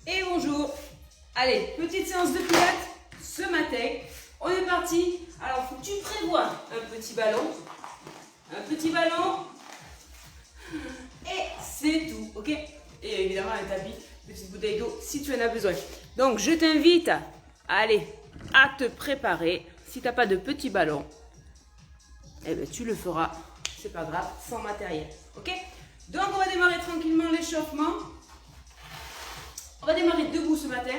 Et bonjour. Allez, petite séance de pilates ce matin. On est parti. Alors, faut que tu prévois un petit ballon. Un petit ballon. Et c'est tout, ok? Et évidemment, un tapis, petite bouteille d'eau si tu en as besoin. Donc, je t'invite à te préparer. Si tu n'as pas de petit ballon, eh ben, tu le feras, c'est pas grave, sans matériel, ok? Donc, on va démarrer tranquillement l'échauffement. On va démarrer debout ce matin.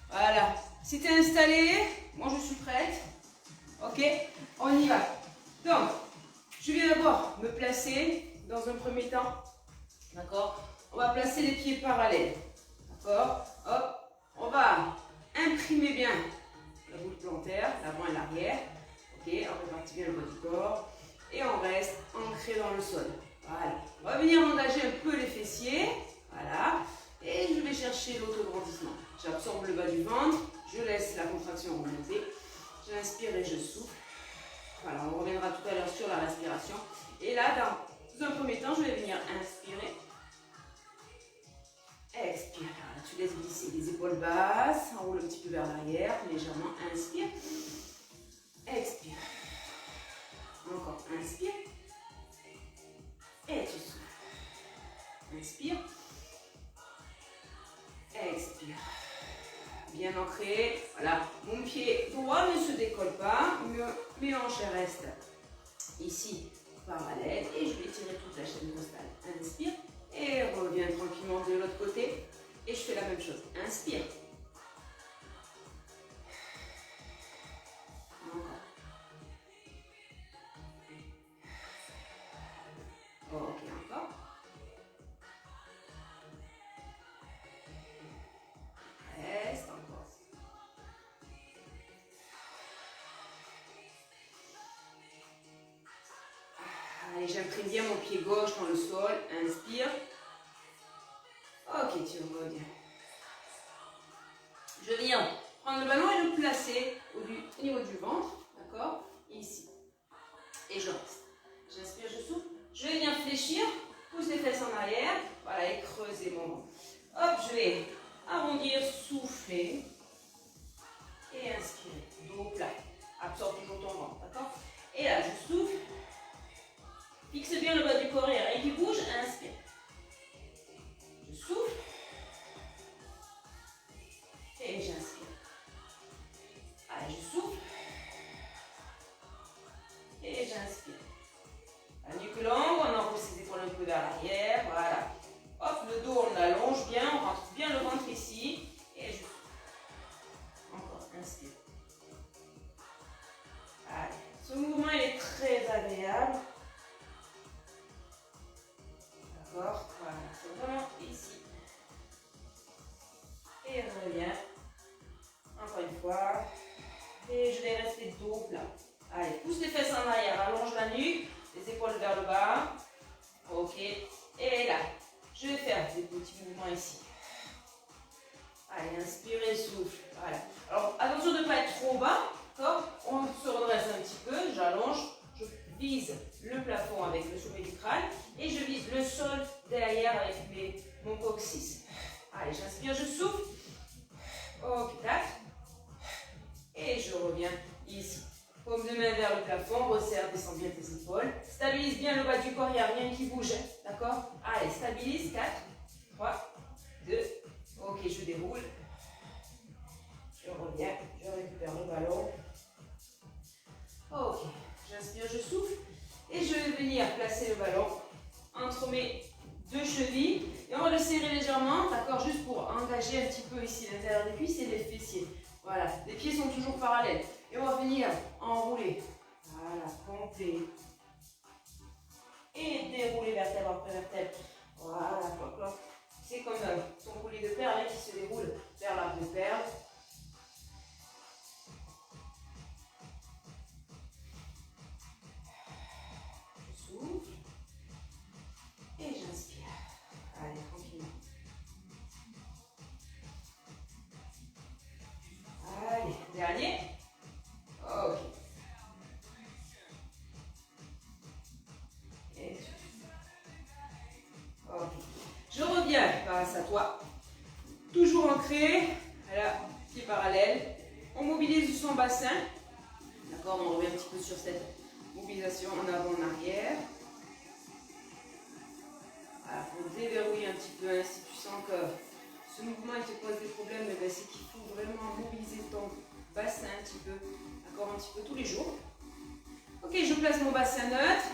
Voilà. Si tu es installé, moi je suis prête. Ok, on y va. Donc, je vais d'abord me placer dans un premier temps. D'accord? On va placer les pieds parallèles. D'accord? Hop. On va imprimer bien la boule plantaire, l'avant et l'arrière. Ok, on répartit bien le bas du corps. Et on reste ancré dans le sol. Voilà. On va venir engager un peu les fessiers. Voilà. Et je vais chercher l'autograndissement. J'absorbe le bas du ventre. Je laisse la contraction remonter. J'inspire et je souffle. Voilà, on reviendra tout à l'heure sur la respiration. Et là, dans un premier temps, je vais venir inspirer. Expire. Voilà, tu laisses glisser les épaules basses. Enroule un petit peu vers l'arrière. Légèrement. Inspire. Expire. Encore. Inspire. Et tu souffles. Inspire. Expire. Bien ancré. Voilà. Mon pied droit ne se décolle pas. Mes hanches restent ici parallèles. Et je vais tirer toute la chaîne costale. Inspire. Et reviens tranquillement de l'autre côté. Et je fais la même chose. Inspire. Encore. Ok, encore. Reste encore. Allez, j'imprime bien mon pied gauche dans le sol. Inspire. Ok, tu reviens. Je viens prendre le ballon et le placer au niveau du ventre. D'accord? Ici. Et je reste. J'inspire, je souffle. Je vais bien fléchir. Pousse les fesses en arrière. Voilà, et creuser mon ventre. Hop, je vais arrondir, souffler. Et inspirer. Dos plat. Absorbe toujours ton ventre. D'accord? Et là, je souffle. Fixe bien le bas du corps et rien qui bouge. Inspire. Je souffle. Et j'inspire. Allez, je souffle. Et j'inspire. La nuque longue, on enroule ses épaules un peu vers l'arrière. Voilà. Hop, le dos, on allonge bien. On rentre bien le ventre ici. Et je souffle. Encore, inspire. Allez. Ce mouvement, il est très agréable. D'accord? Voilà. C'est vraiment ici. Et reviens. Encore une fois. Et je vais rester dos plat. Allez, pousse les fesses en arrière, allonge la nuque, les épaules vers le bas. Ok. Et là, je vais faire des petits mouvements ici. Allez, inspirez, souffle. Voilà. Alors, attention de ne pas être trop bas. D'accord? On se redresse un petit peu, j'allonge, je vise le plafond avec le sommet du crâne et je vise le sol derrière avec mon coccyx. Allez, j'inspire, je souffle. Ok, tac. Et je reviens ici. Paume de main vers le plafond, resserre, descends bien tes épaules. Stabilise bien le bas du corps, il n'y a rien qui bouge. D'accord? Allez, stabilise. 4, 3, 2. Ok, je déroule. Je reviens, je récupère le ballon. Ok, j'inspire, je souffle. Et je vais venir placer le ballon entre mes deux chevilles. Et on va le serrer légèrement, d'accord? Juste pour engager un petit peu ici l'intérieur des cuisses et les fessiers. Voilà, les pieds sont toujours parallèles. Et on va venir enrouler. Voilà, complet. Et dérouler vertèbre après vertèbre. Voilà, cloc, cloc. C'est comme son collier de perles qui se déroule vers l'arc de perles. Je souffle. Et j'inspire. Allez, tranquillement. Allez, dernier. Ok. Et ok. Je reviens face à toi. ancré. Voilà, pied parallèle. On mobilise son bassin. D'accord, on revient un petit peu sur cette mobilisation en avant, en arrière. Voilà, pour déverrouiller un petit peu, hein, si tu sens que ce mouvement il te pose des problèmes, eh c'est qu'il faut vraiment mobiliser ton bassin un petit peu, d'accord, un petit peu tous les jours. Ok, je place mon bassin neutre.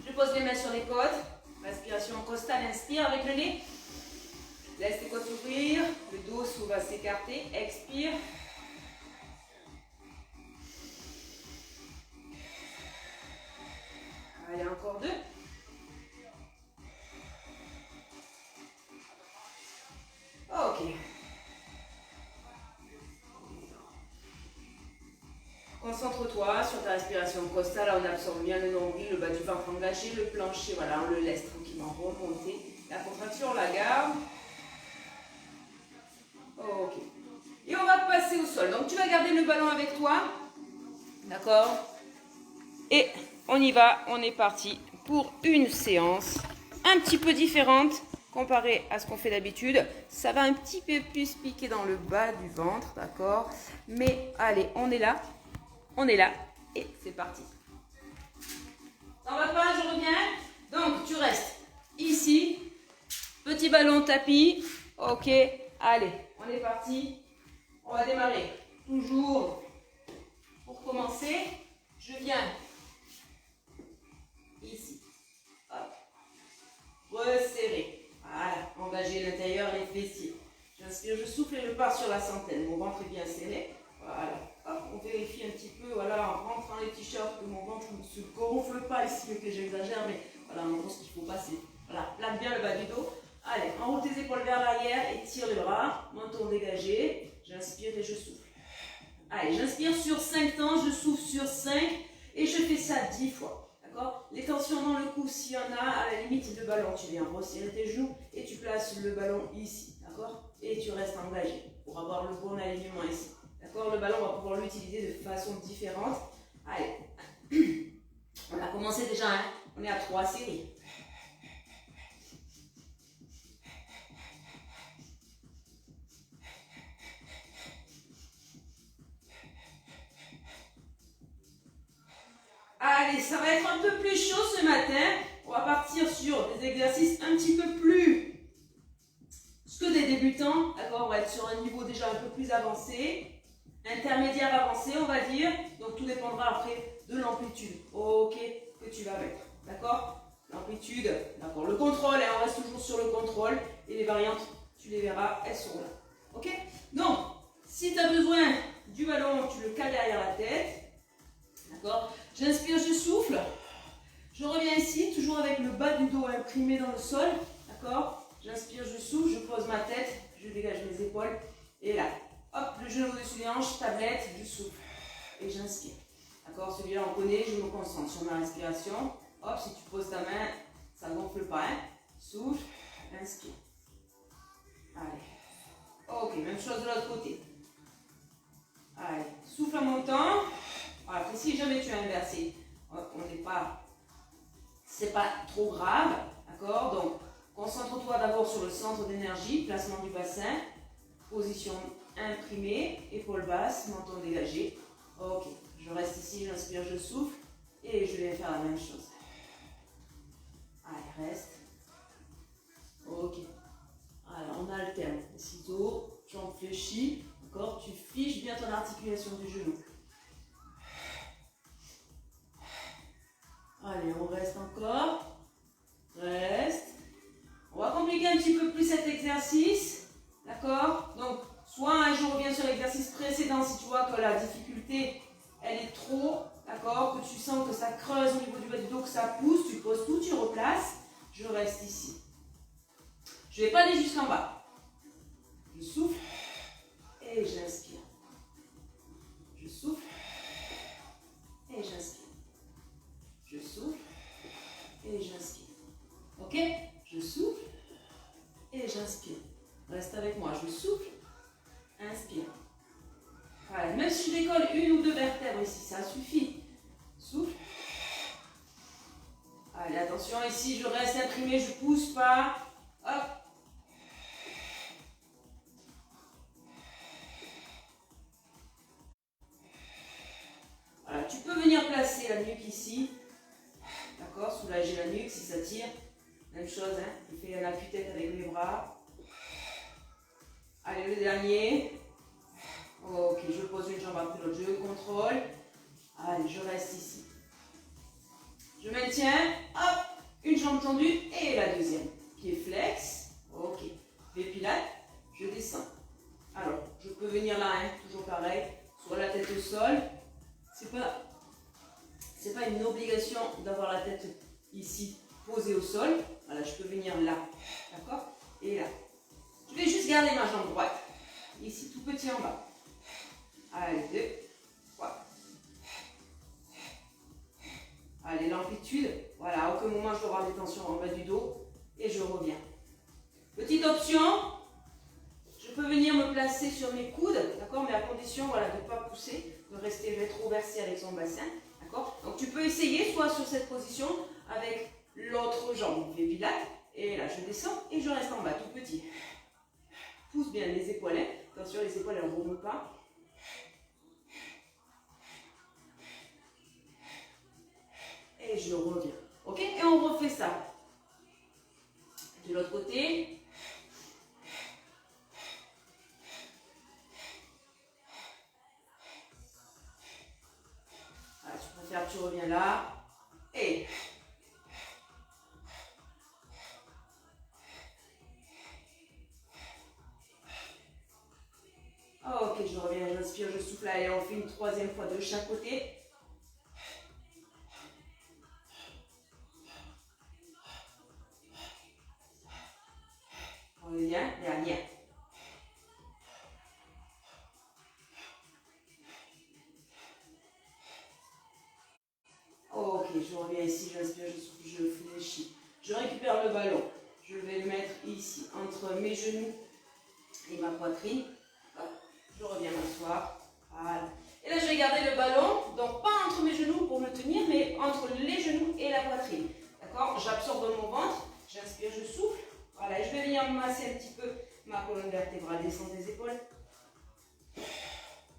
Je pose les mains sur les côtes. Respiration costale, inspire avec le nez. Laisse tes côtes s'ouvrir. Le dos va s'écarter. Expire. Allez, encore 2. Ok. Concentre-toi sur ta respiration costale. On absorbe bien le nombril, le bas du ventre engagé, le plancher. Voilà, on le laisse tranquillement remonter. La contraction, on la garde. Ok. Et on va passer au sol. Donc, tu vas garder le ballon avec toi. D'accord? Et on y va. On est parti pour une séance un petit peu différente comparée à ce qu'on fait d'habitude. Ça va un petit peu plus piquer dans le bas du ventre. D'accord? Mais allez, on est là. On est là. Et c'est parti. Ça va pas? Je reviens. Donc, tu restes ici. Petit ballon tapis. Ok. Allez, on est parti. On va démarrer. Toujours pour commencer, je viens ici. Hop. Resserrer. Voilà. Engager l'intérieur, les fessiers. J'inspire, je souffle et je pars sur la centaine. Mon ventre est bien serré. Voilà. Hop, on vérifie un petit peu, voilà, en rentrant les t-shirts, que mon ventre ne se gonfle pas ici, ok, j'exagère, mais voilà, en gros, ce qu'il faut passer. Voilà, plate bien le bas du dos. Allez, enroule tes épaules vers l'arrière, étire les bras, menton dégagé. J'inspire et je souffle. Allez, j'inspire sur 5 temps, je souffle sur 5 et je fais ça 10 fois. D'accord? Les tensions dans le cou, s'il y en a, à la limite de ballon, tu viens resserrer tes genoux et tu places le ballon ici. D'accord? Et tu restes engagé pour avoir le bon alignement ici. D'accord? Le ballon, on va pouvoir l'utiliser de façon différente. Allez, on a commencé déjà, hein? On est à 3 séries. Allez, ça va être un peu plus chaud ce matin. On va partir sur des exercices un petit peu plus que des débutants. D'accord? On va être sur un niveau déjà un peu plus avancé. Intermédiaire avancé, on va dire. Donc, tout dépendra après de l'amplitude. Ok, que tu vas mettre. D'accord? L'amplitude, d'accord. Le contrôle, et on reste toujours sur le contrôle. Et les variantes, tu les verras, elles sont là. Ok? Donc, si tu as besoin du ballon, tu le cales derrière la tête. D'accord? J'inspire, je souffle. Je reviens ici, toujours avec le bas du dos imprimé dans le sol. D'accord? J'inspire, je souffle, je pose ma tête, je dégage mes épaules. Et là, hop, le genou au-dessus des hanches, tablette, je souffle. Et j'inspire. D'accord? Celui-là, on connaît, je me concentre sur ma respiration. Hop, si tu poses ta main, ça ne gonfle pas. Hein? Souffle, inspire. Allez. Ok, même chose de l'autre côté. Allez, souffle en montant. Voilà, si jamais tu as inversé, on n'est pas, c'est pas trop grave, d'accord? Donc, concentre-toi d'abord sur le centre d'énergie, placement du bassin, position imprimée, épaules basses, menton dégagé. Ok, je reste ici, j'inspire, je souffle, et je vais faire la même chose. Allez, reste. Ok. Alors, on alterne. Aussitôt, tu en fléchis, d'accord? Tu fiches bien ton articulation du genou. Allez, on reste encore. Reste. On va compliquer un petit peu plus cet exercice. D'accord? Donc, soit je reviens sur l'exercice précédent si tu vois que la difficulté, elle est trop. D'accord? Que tu sens que ça creuse au niveau du bas du dos, que ça pousse. Tu poses tout, tu replaces. Je reste ici. Je ne vais pas aller jusqu'en bas. Je souffle et j'inspire. Je souffle et j'inspire. Je souffle et j'inspire. Ok? Je souffle et j'inspire. Reste avec moi. Je souffle, inspire. Allez, même si je décolle une ou deux vertèbres ici, ça suffit. Souffle. Allez, attention ici, je reste imprimé, je ne pousse pas. Hop. Allez, le dernier. Ok, je pose une jambe après l'autre, je contrôle. Allez, je reste ici. Je maintiens, hop, une jambe tendue et la deuxième. Pied flex, ok. Les pilates, je descends. Alors, je peux venir là, hein, toujours pareil, soit la tête au sol. C'est pas une obligation d'avoir la tête ici posée au sol. Voilà, je peux venir là, d'accord? Et là. Je vais juste garder ma jambe droite. Ici, tout petit en bas. Allez, 2, 3. Allez, l'amplitude. Voilà, à aucun moment je dois avoir des tensions en bas du dos. Et je reviens. Petite option. Je peux venir me placer sur mes coudes, d'accord? Mais à condition, voilà, de ne pas pousser, de rester rétroversé avec son bassin, d'accord? Donc tu peux essayer, soit sur cette position, avec l'autre jambe, les pilates. Et là, je descends et je reste en bas, tout petit. Pousse bien les épaules. Attention, les épaules, elles ne remontent pas. Et je reviens. Ok? Et on refait ça. De l'autre côté. Voilà, tu préfères, tu reviens là. Et... ok, je reviens, j'inspire, je souffle. Allez, on fait une troisième fois de chaque côté. On revient, dernière. Ok, je reviens ici, j'inspire, je souffle, je fléchis. Je récupère le ballon. Je vais le mettre ici, entre mes genoux et ma poitrine. Hop, je reviens m'asseoir. Voilà. Et là, je vais garder le ballon, donc pas entre mes genoux pour me tenir, mais entre les genoux et la poitrine. D'accord? J'absorbe mon ventre, j'inspire, je souffle. Voilà, et je vais venir masser un petit peu ma colonne vertébrale, descendre des épaules.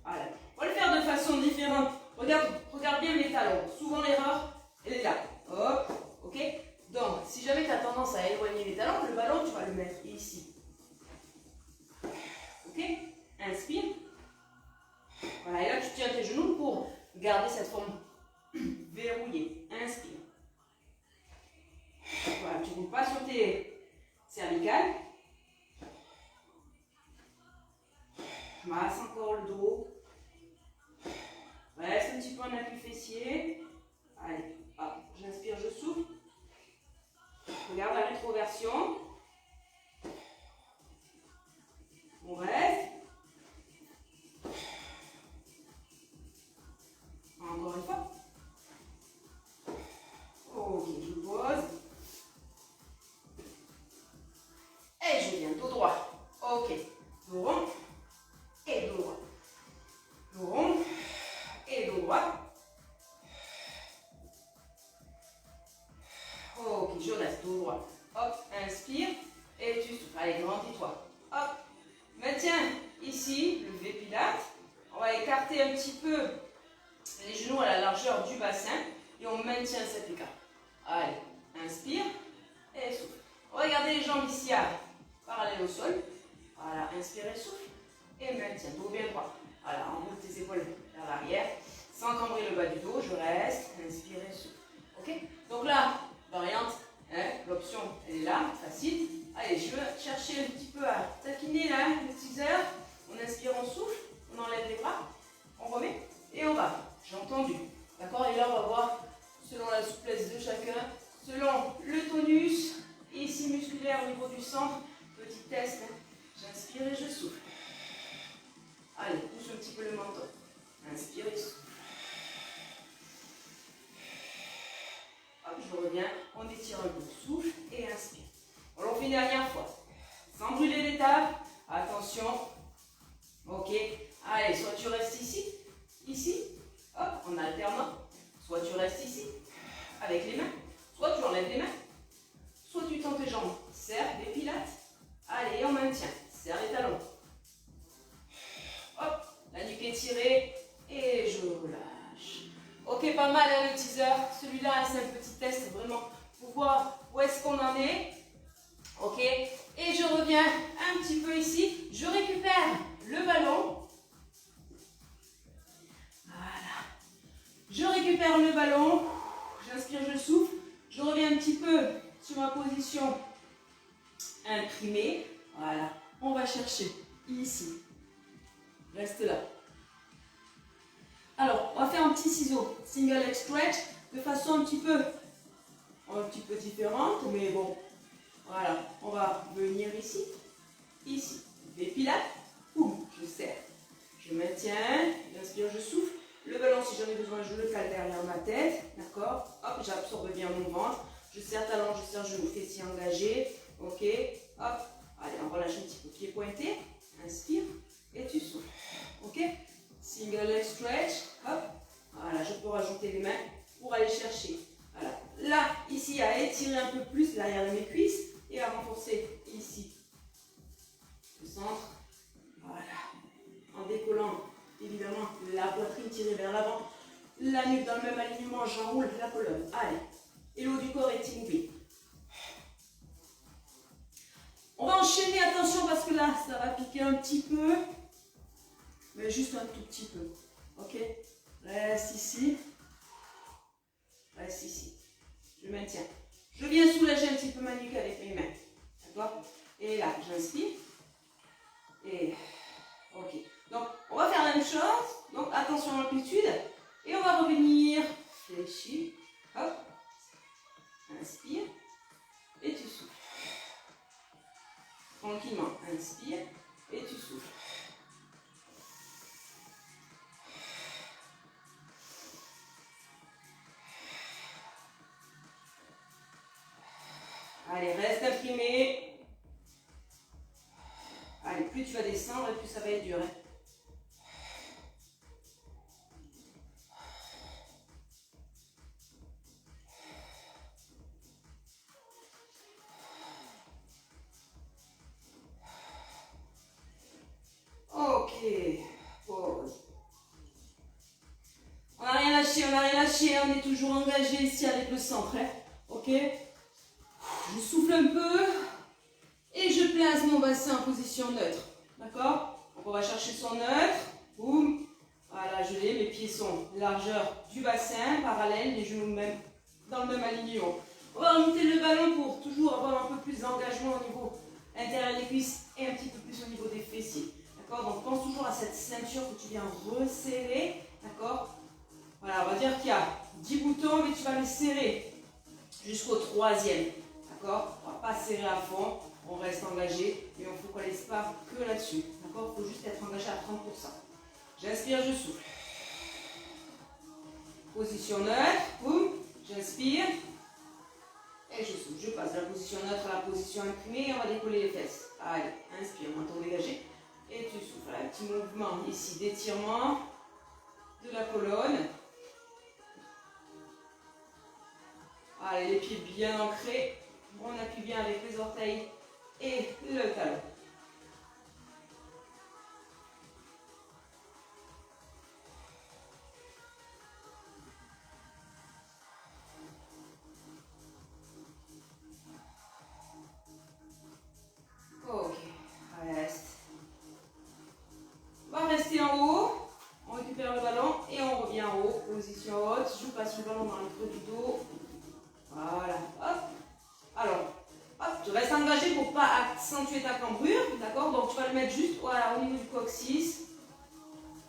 Voilà. On va le faire de façon différente. Regarde bien mes talons. Souvent l'erreur, elle est là. Hop, ok? Donc, si jamais tu as tendance à éloigner les talons, le ballon, tu vas le mettre ici. Ok? Inspire. Voilà, et là tu tiens tes genoux pour garder cette forme verrouillée. Inspire. Voilà, tu ne roules pas sur tes cervicales. Masse encore le dos. Reste un petit peu en appui fessier. Allez, hop, j'inspire, je souffle. Regarde la rétroversion. On reste. Encore une fois. Ok, je pose. Et je viens dos droit. Ok, dos rond. Et dos droit. Dos rond. Et dos droit. Ok, je reste dos droit. Hop, inspire. Et tu souffles. Allez, grandis-toi. Hop. Maintiens ici le V-Pilate. On va écarter un petit peu les genoux à la largeur du bassin. Et on maintient cet écart. Allez, inspire. Et souffle. On va garder les jambes ici à parallèle au sol. Voilà, inspire et souffle. Et maintiens, dos bien droit. Voilà, enroule tes épaules vers l'arrière. Sans cambrer le bas du dos, je reste. Inspire et souffle. Ok? Donc là, variante, hein, l'option, elle est là, facile. Allez, je vais chercher un petit peu à taquiner là, le teaser. On inspire, on souffle. On enlève les bras. On remet et on va. J'ai entendu. D'accord? Et là, on va voir, selon la souplesse de chacun, selon le tonus, ici musculaire au niveau du centre. Petit test. Hein. J'inspire et je souffle. Allez, pousse un petit peu le menton. Inspire et souffle. Hop, je reviens. On étire un peu. Souffle et inspire. On le fait une dernière fois. Sans brûler l'étape. Attention. Ok. Allez, soit tu restes ici. Ici. Hop, en alternant. Soit tu restes ici. Avec les mains. Soit tu enlèves les mains. Soit tu tends tes jambes. Serre des pilates. Allez, on maintient. Serre les talons. Hop, la nuque étirée. Et je relâche. Ok, pas mal hein, le teaser. Celui-là, c'est un petit test vraiment pour voir où est-ce qu'on en est. Ok, et je reviens un petit peu ici. Je récupère le ballon. Voilà. Je récupère le ballon. J'inspire, je souffle. Je reviens un petit peu sur ma position imprimée. Voilà. On va chercher ici. Reste là. Alors, on va faire un petit ciseau. Single leg stretch de façon un petit peu différente. Mais bon, voilà. On va venir ici. Ici. Des pilates. Boum, je serre. Je maintiens. J'inspire, je souffle. Le ballon, si j'en ai besoin, je le cale derrière ma tête. D'accord? Hop, j'absorbe bien mon ventre. Je serre talon, je serre genou, fessier engagé. Ok. Hop. Allez, on relâche un petit peu. Pied pointé. Inspire. Et tu souffles. Ok? Single leg stretch. Hop. Voilà, je peux rajouter les mains pour aller chercher. Voilà. Là, ici, à étirer un peu plus l'arrière de mes cuisses et à renforcer ici. Le centre. Voilà. En décollant, évidemment, la poitrine tirée vers l'avant. La nuque dans le même alignement, j'enroule la colonne. Allez. Et le haut du corps est immobile. On va enchaîner, attention, parce que là, ça va piquer un petit peu. Mais juste un tout petit peu. Ok? Reste ici. Reste ici. Je maintiens. Je viens soulager un petit peu ma nuque avec mes mains. D'accord? Et là, j'inspire. Et ok. Donc, on va faire la même chose. Donc, attention à l'amplitude. Et on va revenir fléchi. Hop. Inspire. Et tu souffles. Tranquillement. Inspire. Et tu souffles. Allez, reste imprimé. Allez, plus tu vas descendre, plus ça va être dur. Hein. Ok, pause. On n'a rien lâché, on n'a rien lâché, on est toujours engagé ici avec le centre. Hein. Ok. Je souffle un peu et je place mon bassin en position neutre. D'accord? Donc on va chercher son neutre. Boum. Voilà, je l'ai. Mes pieds sont largeur du bassin, parallèle, les genoux même dans le même alignement. On va remonter le ballon pour toujours avoir un peu plus d'engagement au niveau intérieur des cuisses et un petit peu plus au niveau des fessiers. D'accord? Donc pense toujours à cette ceinture que tu viens resserrer. D'accord? Voilà, on va dire qu'il y a 10 boutons, mais tu vas les serrer jusqu'au 3e. D'accord? On ne va pas serrer à fond, on reste engagé et on ne focalise pas que là-dessus. D'accord? Il faut juste être engagé à 30%. J'inspire, je souffle. Position neutre, boum, j'inspire et je souffle. Je passe de la position neutre à la position imprimée et on va décoller les fesses. Allez, inspire, menton dégagé et tu souffles. Un petit mouvement ici d'étirement de la colonne. Allez, les pieds bien ancrés. On appuie bien avec les orteils et le talon. Ok, reste. On va rester en haut. On récupère le ballon et on revient en haut. Position haute. Je passe le ballon dans le creux du dos. Voilà. Hop. Alors, hop, tu restes engagé pour ne pas accentuer ta cambrure. D'accord? Donc, tu vas le mettre juste voilà, au niveau du coccyx.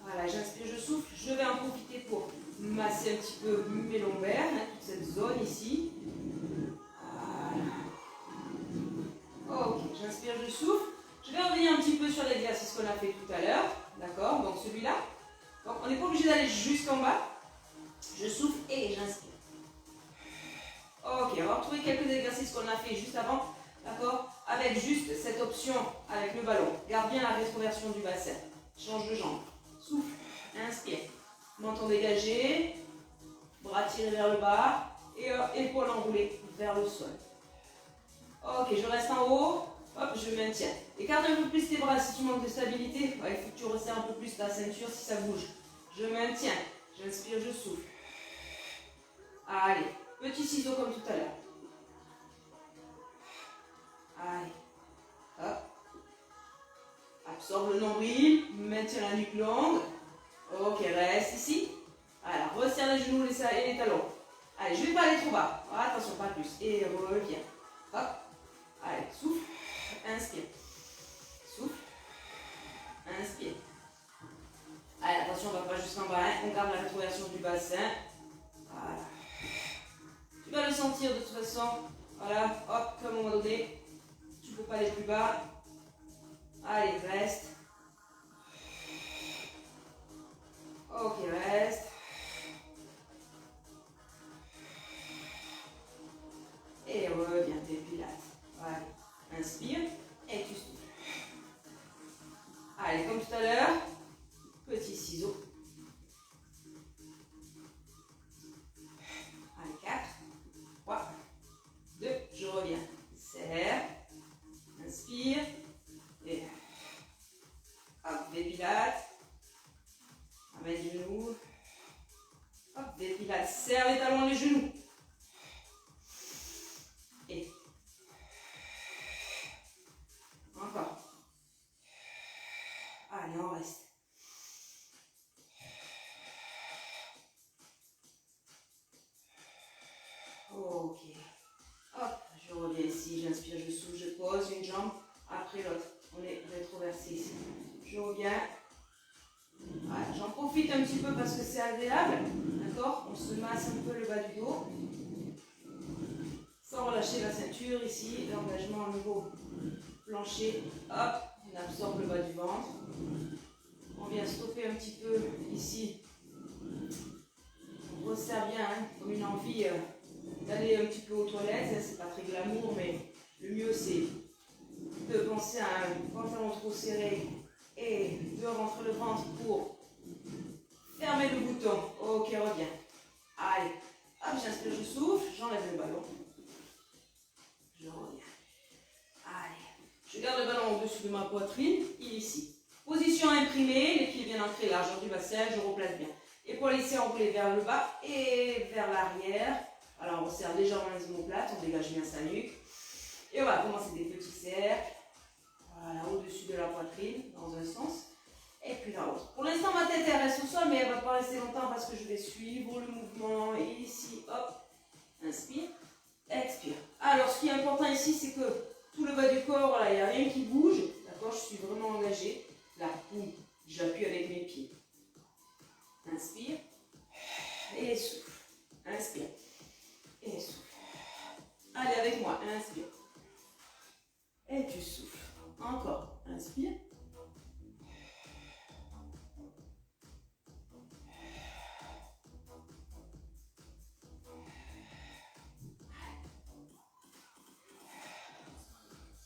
Voilà, j'inspire, je souffle. Je vais en profiter pour masser un petit peu mes lombaires, hein, toute cette zone ici. Voilà. Ok, j'inspire, je souffle. Je vais revenir un petit peu sur l'exercice qu'on a fait tout à l'heure. D'accord? Donc, celui-là. Donc, on n'est pas obligé d'aller jusqu'en bas. Je souffle et j'inspire. Ok, on va retrouver quelques exercices qu'on a fait juste avant. D'accord? Avec juste cette option avec le ballon. Garde bien la rétroversion du bassin. Change de jambe. Souffle. Inspire. Menton dégagé. Bras tirés vers le bas. Et épaules enroulées vers le sol. Ok, je reste en haut. Hop, je maintiens. Écarte un peu plus tes bras si tu manques de stabilité. Ouais, il faut que tu resserres un peu plus ta ceinture si ça bouge. Je maintiens. J'inspire, je souffle. Allez, petit ciseau comme tout à l'heure. Allez. Hop. Allez. Absorbe le nombril, maintiens la nuque longue. Ok, reste ici. Voilà, resserre les genoux et les talons. Allez, je ne vais pas aller trop bas. Attention, pas plus. Et reviens. Hop. Allez, souffle. Inspire. Souffle. Inspire. Allez, attention, on ne va pas jusqu'en bas. Hein. On garde la rétroversion du bassin. Voilà. Tu vas le sentir de toute façon. Voilà, hop, comme à un moment donné. Tu ne peux pas aller plus bas. Allez, reste. Ok, reste. Et reviens, tes pilates. Voilà. Inspire et tu souffles. Allez, comme tout à l'heure, petit ciseau. Allez, 4, 3, 2, je reviens. Serre. Inspire. Et hop, des pilates. Amène les genoux. Hop, des pilates. Serre les talons, les genoux. Et encore. Allez, on reste. Ok. Hop, je reviens ici, j'inspire, je souffle, je pose une jambe après l'autre. On est rétroversé ici. Je reviens. Voilà, j'en profite un petit peu parce que c'est agréable. D'accord? On se masse un peu le bas du dos. Sans relâcher la ceinture ici. L'engagement au niveau plancher. Hop, on absorbe le bas du ventre. On vient stopper un petit peu ici. On resserre bien, hein, comme une envie d'aller un petit peu aux toilettes. C'est pas très glamour, mais le mieux c'est de penser à un pantalon trop serré et de rentrer le ventre pour fermer le bouton. Ok, reviens. Allez, hop, j'inspire, je souffle, j'enlève le ballon. Je reviens. Allez, je garde le ballon au-dessus de ma poitrine, ici. Position imprimée, les pieds bien ancrés, largeur du bassin, je replace bien. Épaules ici enroulées vers le bas et vers l'arrière. Alors on resserre légèrement les omoplates, on dégage bien sa nuque. Et on va commencer des petits cercles. Voilà, au-dessus de la poitrine, dans un sens. Et puis dans l'autre. Pour l'instant, ma tête elle reste au sol, mais elle ne va pas rester longtemps parce que je vais suivre le mouvement. Et ici, hop, inspire, expire. Alors, ce qui est important ici, c'est que tout le bas du corps, voilà, il n'y a rien qui bouge. D'accord, je suis vraiment engagée. Là, boum, j'appuie avec mes pieds. Inspire et souffle. Inspire et souffle. Allez avec moi, inspire. Et tu souffles. Encore, inspire.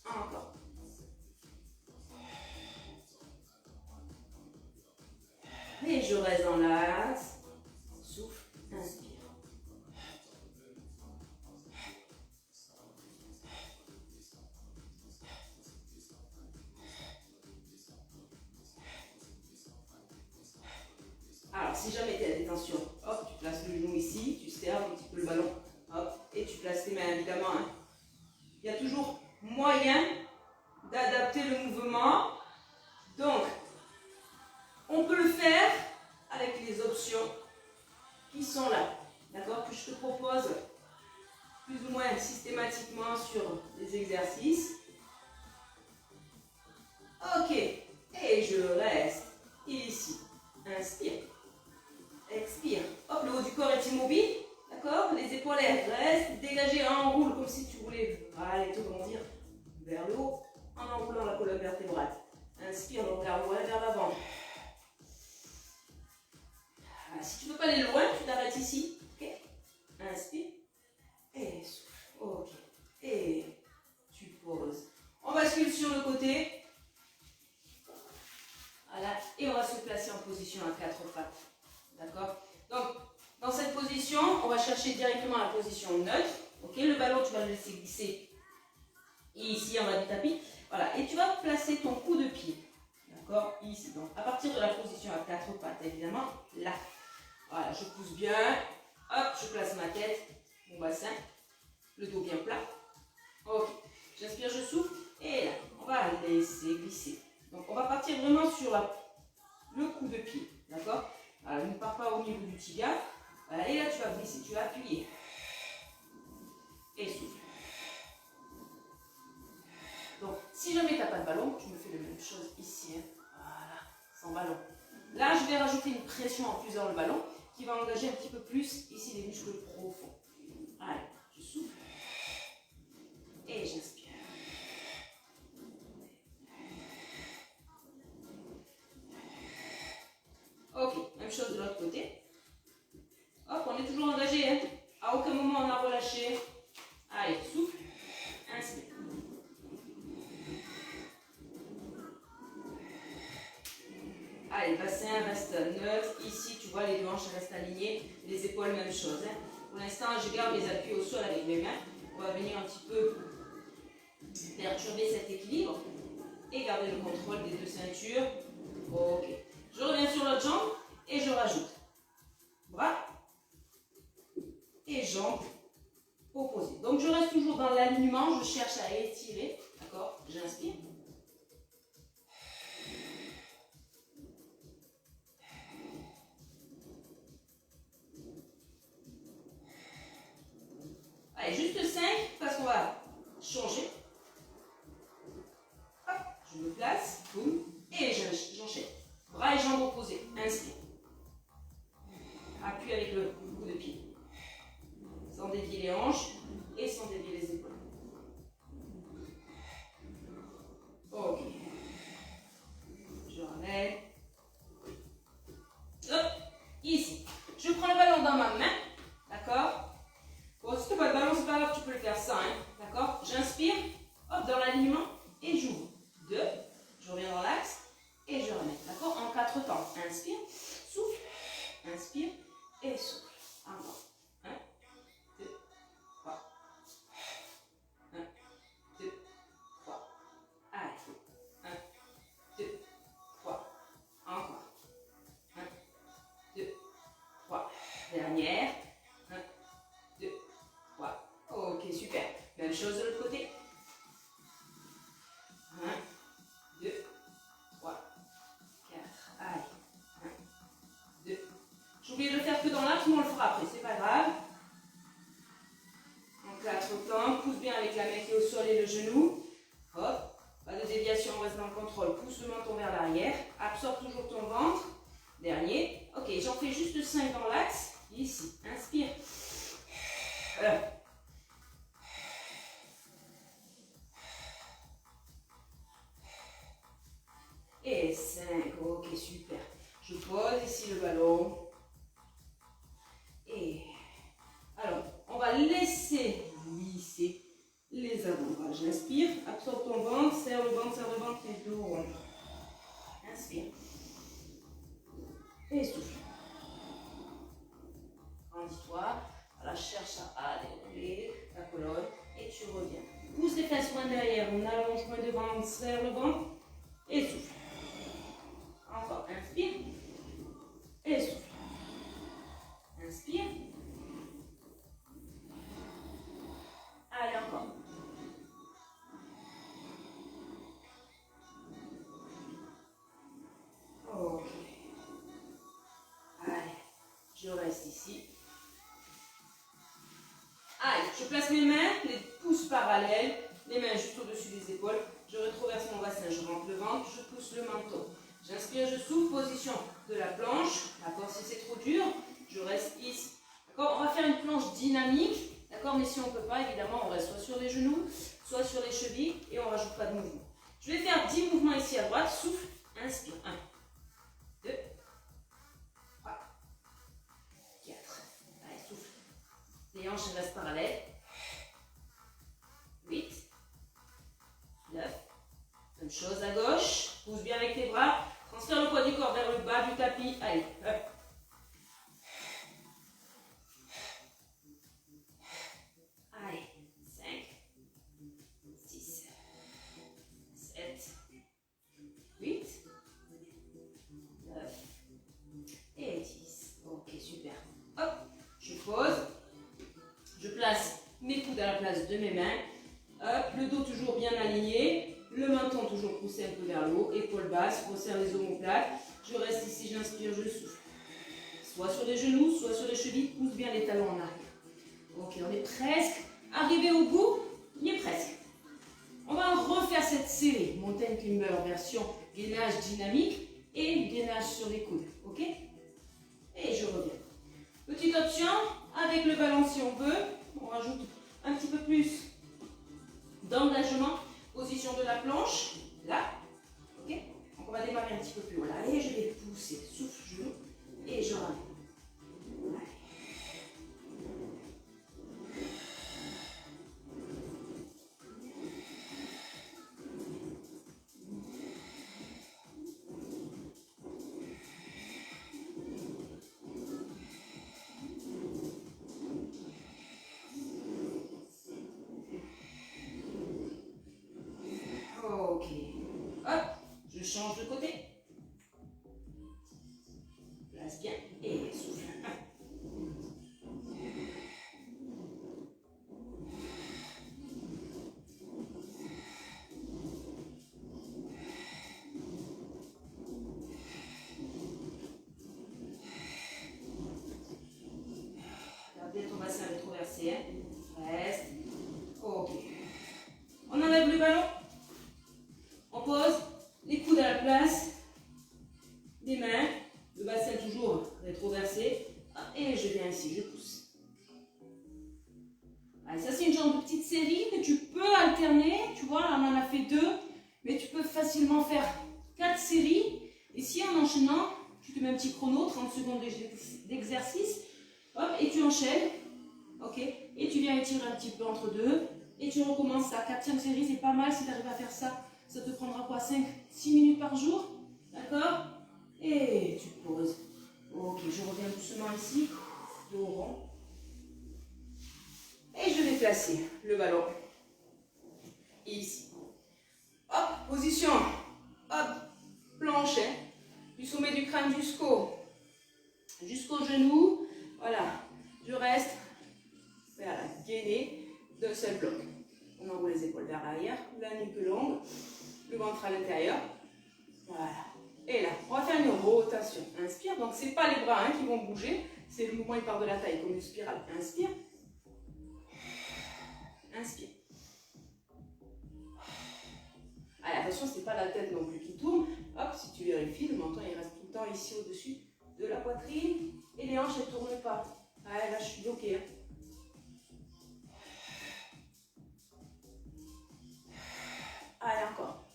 Encore. Et je reste dans l'axe. Souffle, inspire. Alors, si jamais tu as des tensions, hop, tu places le genou ici, tu serres un petit peu le ballon, hop, et tu places tes mains, évidemment. Hein. Il y a toujours moyen d'adapter le mouvement. Donc, on peut le faire avec les options qui sont là, d'accord, que je te propose plus ou moins systématiquement sur les exercices. Ok, et je reste ici. Inspire, expire. Hop, le haut du corps est immobile, d'accord, les épaules restent dégagées, enroule comme si tu voulais, allez, te grandir vers le haut en enroulant la colonne vertébrale. Inspire, le regard loin vers l'avant. Si tu ne veux pas aller loin, tu t'arrêtes ici. Ok. Inspire. Et souffle. Ok. Et tu poses. On bascule sur le côté. Voilà. Et on va se placer en position à 4 pattes. D'accord. Donc, dans cette position, on va chercher directement la position neutre. Ok. Le ballon, tu vas le laisser glisser ici en bas du tapis. Voilà. Et tu vas placer ton coup de pied. D'accord. Ici. Donc, à partir de la position à 4 pattes, évidemment, là. Voilà, je pousse bien. Hop, je place ma tête, mon bassin, le dos bien plat. Ok, j'inspire, je souffle. Et là, on va laisser glisser. Donc, on va partir sur le coup de pied. D'accord? Alors, ne pars pas au niveau du tibia. Voilà, et là, tu vas glisser, tu vas appuyer. Et souffle. Donc, si jamais tu n'as pas de ballon, tu me fais la même chose ici. Hein. Voilà, sans ballon. Là, je vais rajouter une pression en plus dans le ballon qui va engager un petit peu plus ici les muscles profonds. Allez, je souffle. Et j'inspire. Ok, même chose de l'autre côté. Hop, on est toujours engagé. Hein. À aucun moment on a relâché. Allez, souffle. Inspire. Allez, bassin reste neutre. Ici, tu vois, les hanches restent alignées. Les épaules, même chose. Hein. Pour l'instant, je garde mes appuis au sol avec mes mains. On va venir un petit peu perturber cet équilibre et garder le contrôle des deux ceintures. Ok. Je reviens sur l'autre jambe et je rajoute bras et jambes opposées. Donc, je reste toujours dans l'alignement. Je cherche à étirer. D'accord? J'inspire. Allez, juste 5 parce qu'on va changer. Hop, je me place, boum, et j'enchaîne. Bras et jambes opposés. Inspire. Appuie avec le bout de pied. Sans dévier les hanches et sans dévier les épaules. Ok. Je ramène. Hop, ici. Je prends le ballon dans ma main. D'accord? Bon, si tu n'as pas de ballon, c'est pas grave, tu peux le faire sans. Hein, d'accord? J'inspire, hop, dans l'alignement et j'ouvre. 2, je reviens dans l'axe et je remets. D'accord? En 4 temps. Inspire, souffle, inspire et souffle. Encore. 1, 2, 3. 1, 2, 3. Allez. 1, 2, 3. Encore. 1, 2, 3. Dernière. Ok, super. Même chose de l'autre côté. 1, 2, 3, 4. Allez. 1, 2. J'ai oublié de le faire que dans l'axe, mais on le fera après. C'est pas grave. En 4 temps. Pousse bien avec la main qui est au sol et le genou. Hop. Pas de déviation, on reste dans le contrôle. Pousse le menton vers l'arrière. Absorbe toujours ton ventre. Dernier. Ok, j'en fais juste 5 dans l'axe. Ici. Inspire. Et 5, ok, super. Je pose ici le ballon. Et alors, on va laisser glisser les avant-bras. J'inspire, absorbe ton ventre, serre le ventre et dos rond. Inspire. Et souffle. Grandis-toi. Voilà, cherche à dérouler la colonne et tu reviens. Pousse les fesses loin derrière, on allonge loin devant, on serre le ventre et souffle. Encore, inspire et souffle. Inspire. Allez, encore. Ok. Allez, je reste ici. Allez, je place mes mains, les pouces parallèles, les mains juste au-dessus des épaules. Je rétroverse mon bassin, je rentre le ventre, je pousse le menton. J'inspire, je souffle, position de la planche. D'accord, si c'est trop dur, je reste ici. D'accord, on va faire une planche dynamique. D'accord, mais si on ne peut pas, évidemment, on reste soit sur les genoux, soit sur les chevilles et on ne rajoute pas de mouvement. Je vais faire 10 mouvements ici à droite. Souffle, inspire. 1, 2, 3, 4. Allez, souffle. Les hanches restent parallèles. 8, 9. Même chose à gauche. Pousse bien avec tes bras. Transfère le poids du corps vers le bas du tapis. Allez, hop. Allez, 5, 6, 7, 8, 9 et 10. Ok, super. Hop, je pose. Je place mes coudes à la place de mes mains. Hop, le dos toujours bien aligné. Le menton toujours poussé pousser un peu vers le haut, épaule basse, resserre les omoplates. Je reste ici, j'inspire, je souffle. Soit sur les genoux, soit sur les chevilles, pousse bien les talons en arrière. Ok, on est presque arrivé au bout, il est presque. On va refaire cette série, Mountain Climber version gainage dynamique et gainage sur les coudes, ok? Et je reviens. Petite option, avec le ballon si on veut, on rajoute un petit peu plus d'engagement, position de la planche, là, ok? Donc on va démarrer un petit peu plus haut, là, et je vais pousser, souffle, genou, et je ramène. Ok. Hop, je change de côté. Place bien et souffle. Gardez ton bassin rétroversé. Reste. Ok. On enlève le ballon. On pose les coudes à la place, les mains, le bassin toujours rétroversé, et je viens ici, je pousse. Allez, ça c'est une genre de petite série que tu peux alterner, tu vois, là on en a fait 2, mais tu peux facilement faire 4 séries, et si en enchaînant, tu te mets un petit chrono, 30 secondes d'exercice, hop, et tu enchaînes, ok, et tu viens étirer un petit peu entre deux, et tu recommences ça, 4e série, c'est pas mal si tu arrives à faire ça. Ça te prendra quoi, 5-6 minutes par jour, d'accord? Et tu poses. Ok, je reviens doucement ici, dos rond. Et je vais placer le ballon ici. Hop, position, hop, planche, hein, du sommet du crâne jusqu'au genou. Voilà, je reste vers la gainée d'un seul bloc. On enroule les épaules vers l'arrière, la nuque longue, le ventre à l'intérieur. Voilà. Et là, on va faire une rotation. Inspire. Donc, ce n'est pas les bras qui vont bouger. C'est le mouvement, il part de la taille comme une spirale. Inspire. Inspire. Allez, attention, ce n'est pas la tête non plus qui tourne. Hop, si tu vérifies, le menton, il reste tout le temps ici au-dessus de la poitrine. Et les hanches, elles ne tournent pas. Allez, là, je suis bloquée. Hein. Allez, encore.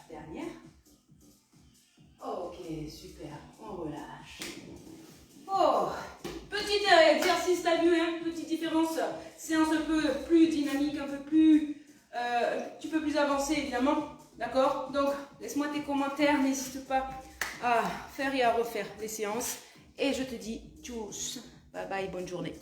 Dernière. Ok, super. On relâche. Oh, petit exercice, t'as vu, hein, petite différence. Séance un peu plus dynamique, un petit peu plus avancée, évidemment. D'accord? Donc, laisse-moi tes commentaires. N'hésite pas à faire et à refaire les séances. Et je te dis tchuss. Bye bye, bonne journée.